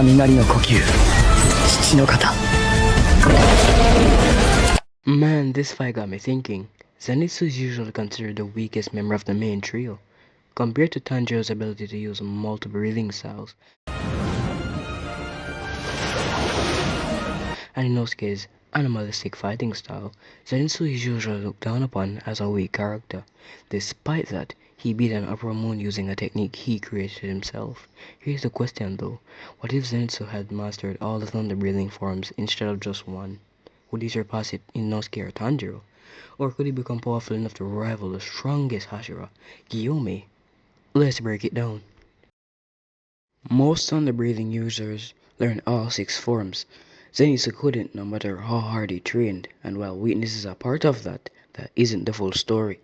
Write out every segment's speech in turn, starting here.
雷の呼吸、父の型。 Man, this fight got me thinking. Zenitsu is usually considered the weakest member of the main trio, compared to Tanjiro's ability to use multiple breathing styles, and Inosuke's animalistic fighting style. Zenitsu is usually looked down upon as a weak character. Despite that, he beat an Upper Moon using a technique he created himself. Here's the question though, what if Zenitsu had mastered all the thunder breathing forms instead of just one? Would he surpass it in Inosuke or Tanjiro? Or could he become powerful enough to rival the strongest Hashira, Guillaume? Let's break it down. Most thunder breathing users learn all 6 forms. Zenitsu couldn't, no matter how hard he trained, and while weakness is a part of that, that isn't the full story.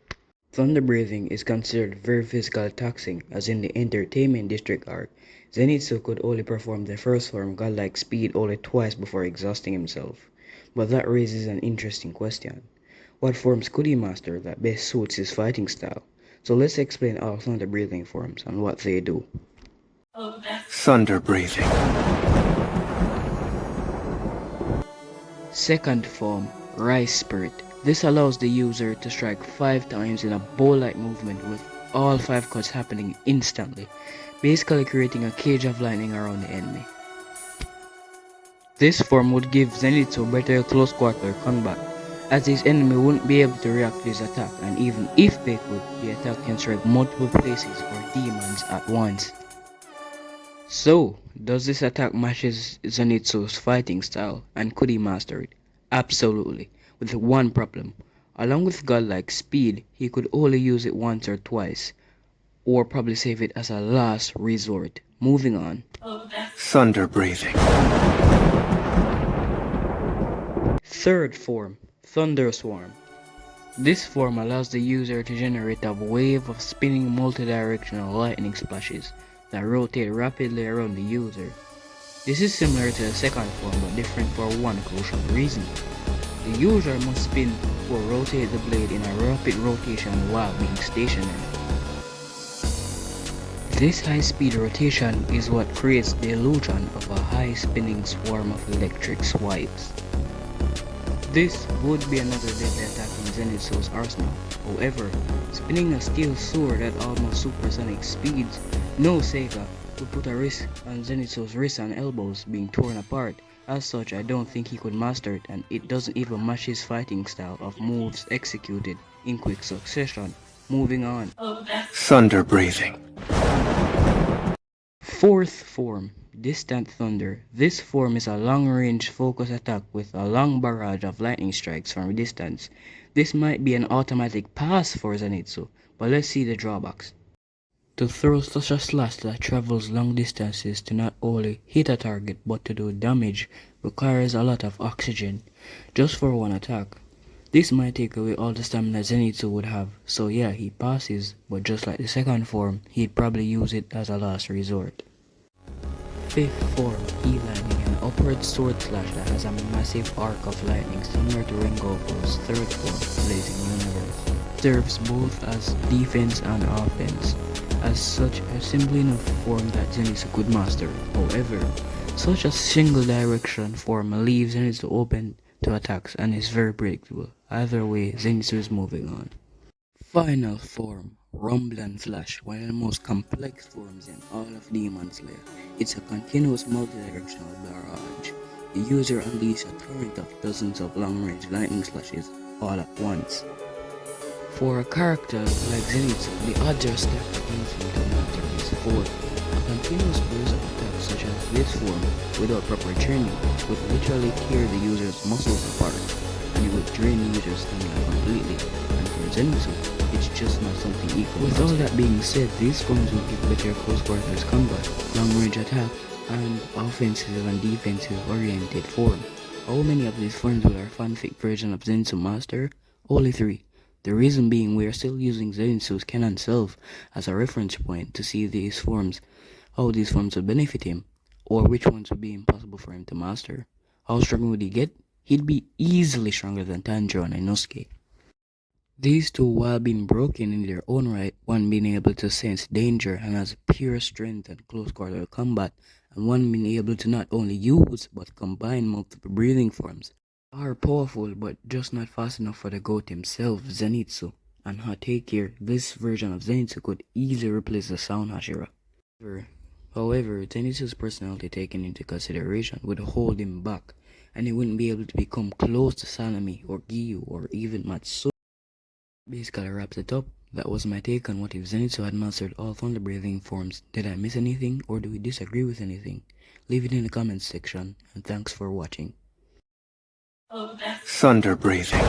Thunder breathing is considered very physically taxing, as in the Entertainment District arc, Zenitsu could only perform the first form godlike speed only twice before exhausting himself. But that raises an interesting question. What forms could he master that best suits his fighting style? So let's explain all thunder breathing forms and what they do. Thunder breathing. Second form, Rice Spirit. This allows the user to strike 5 times in a bow-like movement with all 5 cuts happening instantly, basically creating a cage of lightning around the enemy. This form would give Zenitsu better close quarter combat, as his enemy wouldn't be able to react to his attack, and even if they could, the attack can strike multiple places or demons at once. So, does this attack matches Zenitsu's fighting style, and could he master it? Absolutely, with one problem. Along with godlike speed, he could only use it once or twice, or probably save it as a last resort. Moving on. Thunder breathing. Third form, Thunder Swarm. This form allows the user to generate a wave of spinning multidirectional lightning splashes that rotate rapidly around the user. This is similar to the second form but different for one crucial reason. The user must spin or rotate the blade in a rapid rotation while being stationary. This high-speed rotation is what creates the illusion of a high-spinning swarm of electric swipes. This would be another deadly attack in Zenitsu's arsenal. However, spinning a steel sword at almost supersonic speeds, no Seiga, would put a risk on Zenitsu's wrists and elbows being torn apart. As such, I don't think he could master it, and it doesn't even match his fighting style of moves executed in quick succession. Moving on. Thunder breathing. Fourth form, Distant Thunder. This form is a long-range focus attack with a long barrage of lightning strikes from a distance. This might be an automatic pass for Zenitsu, but let's see the drawbacks. To throw such a slash that travels long distances to not only hit a target but to do damage requires a lot of oxygen, just for one attack. This might take away all the stamina Zenitsu would have, so yeah, he passes, but just like the second form, he'd probably use it as a last resort. Fifth form, Heat Lightning, an upward sword slash that has a massive arc of lightning similar to Rengoku's third form, Blazing Universe. Serves both as defense and offense. As such, a simple enough form that Zenitsu could master. However, such a single direction form leaves Zenitsu open to attacks and is very predictable. Either way, Zenitsu is moving on. Final form, Rumble and Flash, one of the most complex forms in all of Demon Slayer. It's a continuous multi-directional barrage. The user unleashes a torrent of dozens of long-range lightning slashes all at once. For a character like Zenitsu, the odds are stacked against him to master his form. A continuous burst of attacks such as this form, without proper training, would literally tear the user's muscles apart, and it would drain the user's stamina completely, and for Zenitsu, it's just not something equal. With all that being said, these forms will give better close quarters combat, long-range attack, and offensive and defensive oriented form. How many of these forms will our fanfic version of Zenitsu master? Only 3. The reason being we are still using Zenitsu's canon self as a reference point to see these forms, how these forms would benefit him, or which ones would be impossible for him to master. How strong would he get? He'd be easily stronger than Tanjiro and Inosuke. These two, while being broken in their own right, one being able to sense danger and has pure strength and close quarter combat, and one being able to not only use but combine multiple breathing forms. Are powerful but just not fast enough for the goat himself, Zenitsu. And hot take here, this version of Zenitsu could easily replace the Sound Hashira. However, Zenitsu's personality taken into consideration would hold him back, and he wouldn't be able to become close to Sanami or Giyu or even Matsu. Basically wraps it up. That was my take on what if Zenitsu had mastered all thunder breathing forms. Did I miss anything or do we disagree with anything? Leave it in the comments section, and thanks for watching. Thunder breathing.